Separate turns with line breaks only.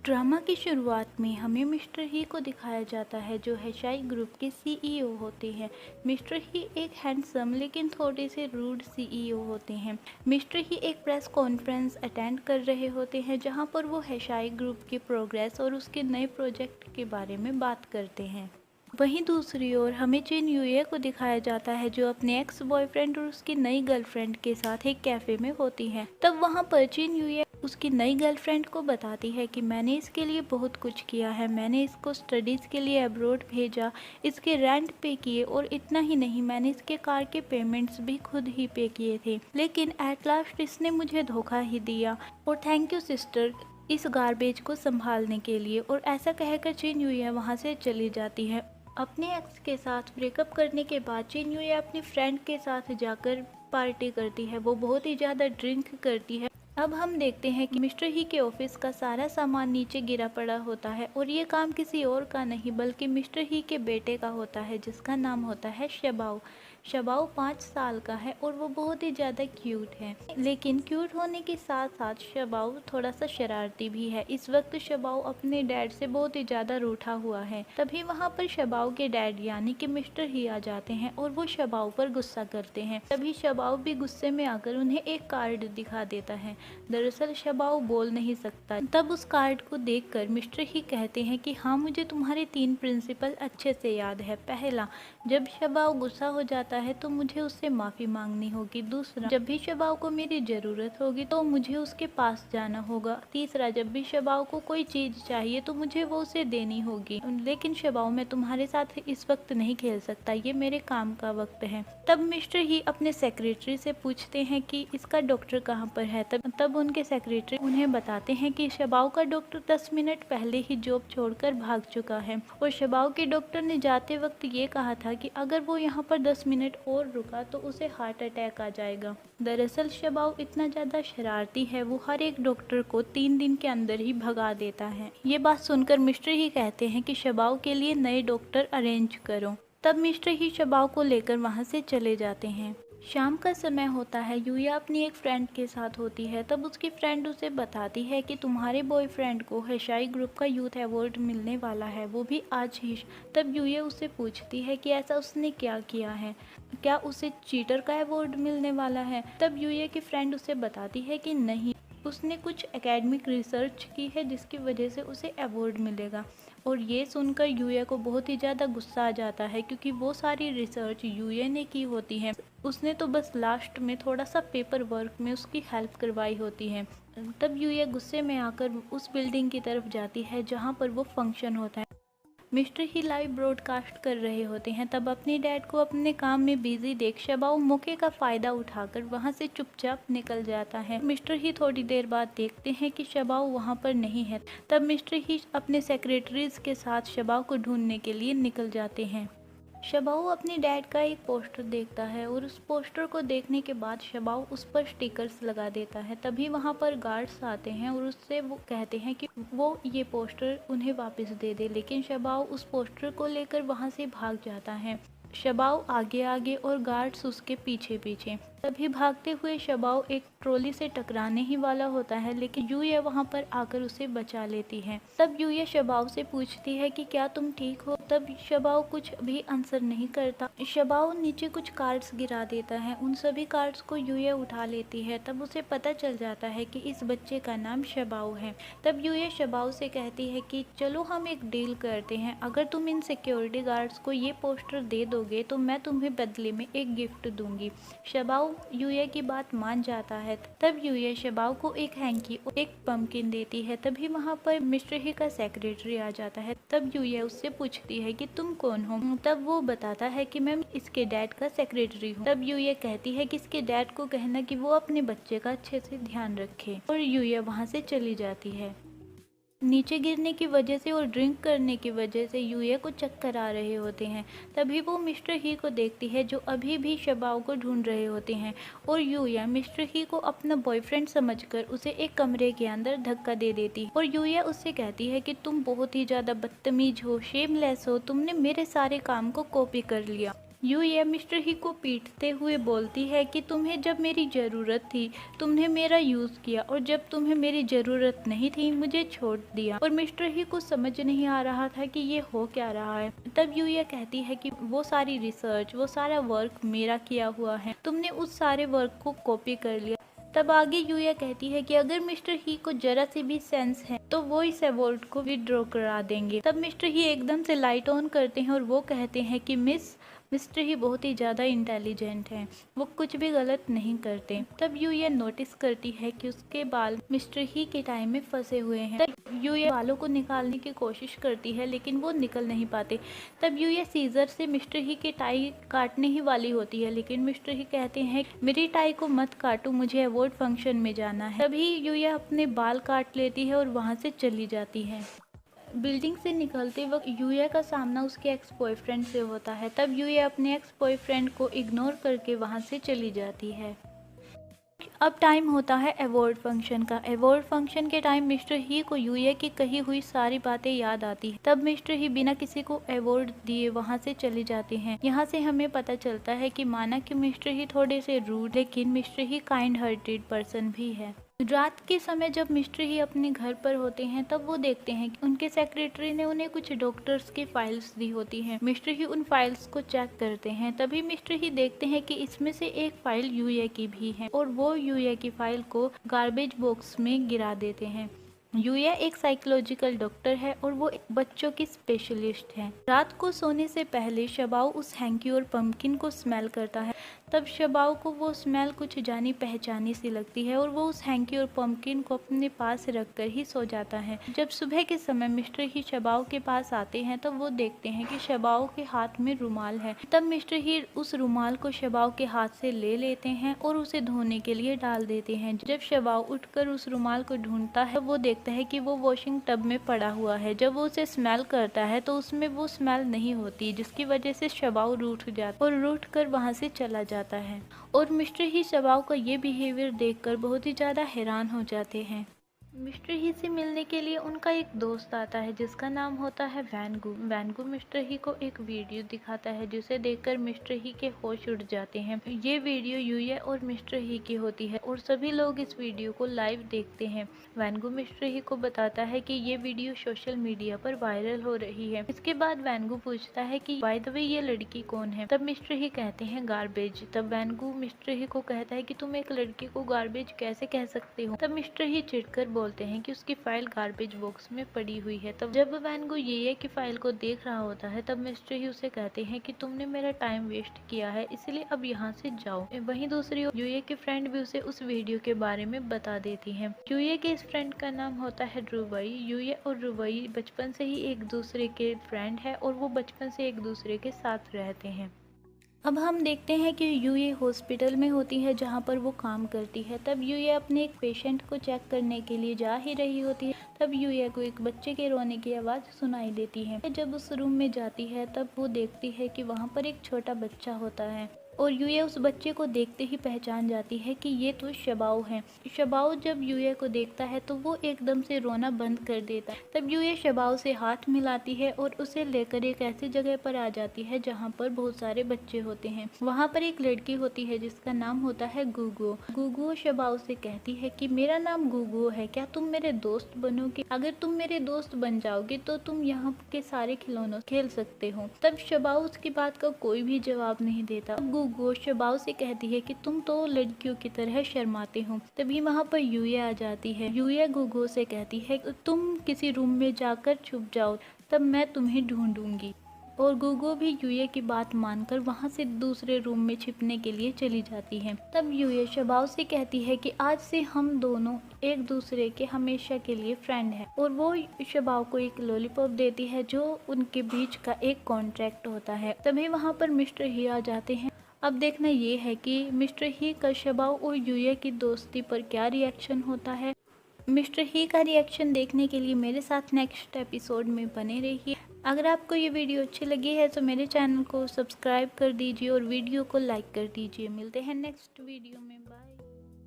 Drama की शुरुआत में हमें मिस्टर ही को दिखाया जाता है जो हेशाई ग्रुप के सीईओ होते हैं। मिस्टर ही एक हैंडसम लेकिन थोड़े से रूड सीईओ होते हैं। मिस्टर ही एक प्रेस कॉन्फ्रेंस अटेंड कर रहे होते हैं जहां पर वो हेशाई ग्रुप की प्रोग्रेस और उसके नए प्रोजेक्ट के बारे में बात करते हैं। वहीं दूसरी ओर हमें चिन यूए को दिखाया जाता है जो अपने एक्स बॉयफ्रेंड और उसकी नई गर्लफ्रेंड के साथ एक कैफे में होती है। तब वहां पर चिन यूए उसकी नई गर्लफ्रेंड को बताती है कि मैंने इसके लिए बहुत कुछ किया है, मैंने इसको स्टडीज़ के लिए अब्रॉड भेजा, इसके रेंट पे किए और इतना ही नहीं, मैंने इसके कार के पेमेंट्स भी खुद ही पे किए थे, लेकिन एट लास्ट इसने मुझे धोखा ही दिया और थैंक यू सिस्टर इस गार्बेज को संभालने के लिए। और ऐसा कहकर चिन यूए वहाँ से चली जाती है। अपने एक्स के साथ ब्रेकअप करने के बाद चिन यूए अपनी फ्रेंड के साथ जाकर पार्टी करती है। वो बहुत ही ज़्यादा ड्रिंक करती है। अब हम देखते हैं कि मिस्टर ही के ऑफिस का सारा सामान नीचे गिरा पड़ा होता है और ये काम किसी और का नहीं बल्कि मिस्टर ही के बेटे का होता है जिसका नाम होता है शबाओ। शबाओ 5 साल का है और वो बहुत ही ज़्यादा क्यूट है, लेकिन क्यूट होने के साथ साथ शबाओ थोड़ा सा शरारती भी है। इस वक्त शबाओ अपने डैड से बहुत ही ज़्यादा रूठा हुआ है। तभी वहाँ पर शबाओ के डैड यानी कि मिस्टर ही आ जाते हैं और वो शबाओ पर गुस्सा करते हैं। तभी शबाओ भी गुस्से में आकर उन्हें एक कार्ड दिखा देता है। दरअसल शबाओ बोल नहीं सकता। तब उस कार्ड को देखकर मिस्टर ही कहते हैं कि हाँ, मुझे तुम्हारे 3 प्रिंसिपल अच्छे से याद है। पहला, जब शबाओ गुस्सा हो जाता है तो मुझे उससे माफ़ी मांगनी होगी। दूसरा, जब भी शबाओ को मेरी ज़रूरत होगी तो मुझे उसके पास जाना होगा। तीसरा, जब भी शबाओ को कोई चीज़ चाहिए तो मुझे वो उसे देनी होगी। लेकिन शबाओ, मैं तुम्हारे साथ इस वक्त नहीं खेल सकता, ये मेरे काम का वक्त है। तब मिस्टर ही अपने सेक्रेटरी से पूछते हैं कि इसका डॉक्टर कहाँ पर है। तब उनके सेक्रेटरी उन्हें बताते हैं कि शबाओ का डॉक्टर 10 मिनट पहले ही जॉब छोड़कर भाग चुका है और शबाओ के डॉक्टर ने जाते वक्त ये कहा था कि अगर वो यहाँ पर 10 मिनट और रुका तो उसे हार्ट अटैक आ जाएगा। दरअसल शबाओ इतना ज़्यादा शरारती है, वो हर एक डॉक्टर को 3 दिन के अंदर ही भगा देता है। ये बात सुनकर मिस्टर ही कहते हैं कि शबाओ के लिए नए डॉक्टर अरेंज करो। तब मिस्टर ही शबाओ को लेकर वहाँ से चले जाते हैं। शाम का समय होता है। यूया अपनी एक फ्रेंड के साथ होती है। तब उसकी फ्रेंड उसे बताती है कि तुम्हारे बॉयफ्रेंड को हेशाई ग्रुप का यूथ अवार्ड मिलने वाला है, वो भी आज ही। तब यूया उससे पूछती है कि ऐसा उसने क्या किया है, क्या उसे चीटर का अवार्ड मिलने वाला है। तब यूया की फ्रेंड उसे बताती है कि नहीं, उसने कुछ एकेडमिक रिसर्च की है जिसकी वजह से उसे अवार्ड मिलेगा। और ये सुनकर यूए को बहुत ही ज़्यादा गुस्सा आ जाता है क्योंकि वो सारी रिसर्च यूए ने की होती है, उसने तो बस लास्ट में थोड़ा सा पेपर वर्क में उसकी हेल्प करवाई होती है। तब यूए गुस्से में आकर उस बिल्डिंग की तरफ जाती है जहाँ पर वो फंक्शन होता है। मिस्टर ही लाइव ब्रॉडकास्ट कर रहे होते हैं। तब अपने डैड को अपने काम में बिजी देख शबाओ मौके का फ़ायदा उठाकर वहां से चुपचाप निकल जाता है। मिस्टर ही थोड़ी देर बाद देखते हैं कि शबाओ वहां पर नहीं है। तब मिस्टर ही अपने सेक्रेटरीज के साथ शबाओ को ढूंढने के लिए निकल जाते हैं। शबाओ अपने डैड का एक पोस्टर देखता है और उस पोस्टर को देखने के बाद शबाओ उस पर स्टिकर्स लगा देता है। तभी वहां पर गार्ड्स आते हैं और उससे वो कहते हैं कि वो ये पोस्टर उन्हें वापस दे दे, लेकिन शबाओ उस पोस्टर को लेकर वहां से भाग जाता है। शबाओ आगे आगे और गार्ड्स उसके पीछे पीछे। तभी भागते हुए शबाओ एक ट्रॉली से टकराने ही वाला होता है, लेकिन यूया वहां पर आकर उसे बचा लेती है। तब यूया शबाओ से पूछती है कि क्या तुम ठीक हो। तब शबाओ कुछ भी आंसर नहीं करता। शबाओ नीचे कुछ कार्ड्स गिरा देता है, उन सभी कार्ड्स को यूया उठा लेती है। तब उसे पता चल जाता है कि इस बच्चे का नाम शबाओ है। तब यूया शबाओ से कहती है कि चलो हम एक डील करते हैं, अगर तुम इन सिक्योरिटी गार्ड्स को ये पोस्टर दे दोगे तो मैं तुम्हें बदले में एक गिफ्ट दूंगी। शबाओ यूए की बात मान जाता है। तब यूए शबाओ को एक हैंकी और एक पंपकिन देती है। तभी वहां पर मिस्टर ही का सेक्रेटरी आ जाता है। तब यूए उससे पूछती है कि तुम कौन हो। तब वो बताता है कि मैं इसके डैड का सेक्रेटरी हूँ। तब यूए कहती है कि इसके डैड को कहना कि वो अपने बच्चे का अच्छे से ध्यान रखे, और यूए वहां से चली जाती है। नीचे गिरने की वजह से और ड्रिंक करने की वजह से यूए को चक्कर आ रहे होते हैं। तभी वो मिस्टर ही को देखती है जो अभी भी शबाओ को ढूंढ रहे होते हैं, और यूया मिस्टर ही को अपना बॉयफ्रेंड समझकर उसे एक कमरे के अंदर धक्का दे देती और यूया उससे कहती है कि तुम बहुत ही ज़्यादा बदतमीज हो, शेमलेस हो, तुमने मेरे सारे काम को कॉपी कर लिया। यूए मिस्टर ही को पीटते हुए बोलती है कि तुम्हें जब मेरी ज़रूरत थी तुमने मेरा यूज़ किया और जब तुम्हें मेरी ज़रूरत नहीं थी मुझे छोड़ दिया। और मिस्टर ही को समझ नहीं आ रहा था कि ये हो क्या रहा है। तब यूए कहती है कि वो सारी रिसर्च, वो सारा वर्क मेरा किया हुआ है, तुमने उस सारे वर्क को कॉपी कर लिया। तब आगे यूया कहती है कि अगर मिस्टर ही को जरा सी भी सेंस है तो वो इस अवार्ड को विड्रॉ करा देंगे। तब मिस्टर ही एकदम से लाइट ऑन करते हैं और वो कहते हैं कि मिस्टर ही बहुत ही ज़्यादा इंटेलिजेंट हैं, वो कुछ भी गलत नहीं करते। तब यूया नोटिस करती है कि उसके बाल मिस्टर ही के टाई में फंसे हुए हैं। तब यूया बालों को निकालने की कोशिश करती है लेकिन वो निकल नहीं पाते। तब यूया सीजर से मिस्टर ही के टाई काटने ही वाली होती है लेकिन मिस्टर ही कहते हैं मेरी टाई को मत काटो, मुझे अवार्ड फंक्शन में जाना है। तभी यूया अपने बाल काट लेती है और वहाँ से चली जाती है। बिल्डिंग से निकलते वक्त यूया का सामना उसके एक्स बॉयफ्रेंड से होता है। तब यूया अपने एक्स बॉयफ्रेंड को इग्नोर करके वहाँ से चली जाती है। अब टाइम होता है अवार्ड फंक्शन का। अवार्ड फंक्शन के टाइम मिस्टर ही को यूए की कही हुई सारी बातें याद आती है। तब मिस्टर ही बिना किसी को अवार्ड दिए वहां से चले जाते हैं। यहाँ से हमें पता चलता है कि माना कि मिस्टर ही थोड़े से रूड लेकिन मिस्टर ही काइंड हार्टेड पर्सन भी है। रात के समय जब मिस्टर ही अपने घर पर होते हैं तब वो देखते हैं कि उनके सेक्रेटरी ने उन्हें कुछ डॉक्टर्स की फाइल्स दी होती हैं। मिस्टर ही उन फाइल्स को चेक करते हैं। तभी मिस्टर ही देखते हैं कि इसमें से एक फाइल यूए की भी है और वो यूए की फाइल को गार्बेज बॉक्स में गिरा देते हैं। यूया एक साइकोलॉजिकल डॉक्टर है और वो बच्चों की स्पेशलिस्ट है। रात को सोने से पहले शबाऊ उस हैंकी और पंपकिन को स्मेल करता है। तब शबाऊ को वो स्मेल कुछ जानी पहचानी सी लगती है और वो उस हैंकी और पंपकिन को अपने पास रखकर ही सो जाता है। जब सुबह के समय मिस्टर ही शबाऊ के पास आते हैं तब वो देखते हैं कि शबाऊ के हाथ में रुमाल है। तब मिस्टर ही उस रुमाल को शबाऊ के हाथ से ले लेते हैं और उसे धोने के लिए डाल देते हैं। जब शबाऊ उठकर उस रुमाल को ढूंढता है वो देखता है कि वो वॉशिंग टब में पड़ा हुआ है। जब वो उसे स्मेल करता है तो उसमें वो स्मेल नहीं होती, जिसकी वजह से शबाऊ रूठ जाता और रूठ कर वहाँ से चला जाता है। और मिस्टर ही शबाऊ का ये बिहेवियर देखकर बहुत ही ज़्यादा हैरान हो जाते हैं। मिस्टर ही से मिलने के लिए उनका एक दोस्त आता है जिसका नाम होता है वैनगू। वैनगू मिस्टर ही को एक वीडियो दिखाता है जिसे देखकर मिस्टर ही के होश उड़ जाते हैं। ये वीडियो यूए और मिस्टर ही की होती है और सभी लोग इस वीडियो को लाइव देखते हैं। वैनगू मिस्टर ही को बताता है कि ये वीडियो सोशल मीडिया पर वायरल हो रही है। इसके बाद वैनगू पूछता है कि बाय द वे ये लड़की कौन है। तब मिस्टर ही कहते हैं गार्बेज। तब वैनगू मिस्टर ही को कहता है कि तुम एक लड़की को गार्बेज कैसे कह सकते हो। तब मिस्टर ही चिढ़कर बोलते हैं कि उसकी फाइल गार्बेज बॉक्स में पड़ी हुई है। तब जब वैनगू ये की फाइल को देख रहा होता है तब मिस्टर ही उसे कहते हैं कि तुमने मेरा टाइम वेस्ट किया है, इसलिए अब यहाँ से जाओ। वहीं दूसरी ओर यूए के फ्रेंड भी उसे उस वीडियो के बारे में बता देती हैं। यूए के इस फ्रेंड का नाम होता है रुवई। यूए और रुवई बचपन से ही एक दूसरे के फ्रेंड है और वो बचपन से एक दूसरे के साथ रहते हैं। अब हम देखते हैं कि यूए हॉस्पिटल में होती है जहां पर वो काम करती है। तब यूए अपने एक पेशेंट को चेक करने के लिए जा ही रही होती है। तब यूए को एक बच्चे के रोने की आवाज़ सुनाई देती है। जब उस रूम में जाती है तब वो देखती है कि वहां पर एक छोटा बच्चा होता है और यूए उस बच्चे को देखते ही पहचान जाती है कि ये तो शबाऊ है। शबाऊ जब यूए को देखता है तो वो एकदम से रोना बंद कर देता है। तब यूए शबाऊ से हाथ मिलाती है और उसे लेकर एक ऐसी जगह पर आ जाती है जहाँ पर बहुत सारे बच्चे होते हैं। वहाँ पर एक लड़की होती है जिसका नाम होता है गुगु। गुगु शबाऊ से कहती है कि मेरा नाम गुगु है, क्या तुम मेरे दोस्त बनोगे? अगर तुम मेरे दोस्त बन जाओगे तो तुम यहाँ के सारे खिलौनों खेल सकते हो। तब शबाऊ उसकी बात का कोई भी जवाब नहीं देता। गुगु शबाऊ से कहती है कि तुम तो लड़कियों की तरह शर्माते हो। तभी वहाँ पर यूए आ जाती है। यूए गुगु से कहती है तुम किसी रूम में जाकर छुप जाओ, तब मैं तुम्हें ढूंढूंगी। और गुगु भी यूए की बात मानकर वहाँ से दूसरे रूम में छिपने के लिए चली जाती है। तब यूए शबाऊ से कहती है कि आज से हम दोनों एक दूसरे के हमेशा के लिए फ्रेंड हैं। और वो शबाऊ को एक लॉलीपॉप देती है जो उनके बीच का एक कॉन्ट्रैक्ट होता है। तभी वहाँ पर मिस्टर ही आ जाते हैं। अब देखना ये है कि मिस्टर ही का शबाऊ और यूए की दोस्ती पर क्या रिएक्शन होता है। मिस्टर ही का रिएक्शन देखने के लिए मेरे साथ नेक्स्ट एपिसोड में बने रहिए। अगर आपको ये वीडियो अच्छी लगी है तो मेरे चैनल को सब्सक्राइब कर दीजिए और वीडियो को लाइक कर दीजिए। मिलते हैं नेक्स्ट वीडियो में। बाय।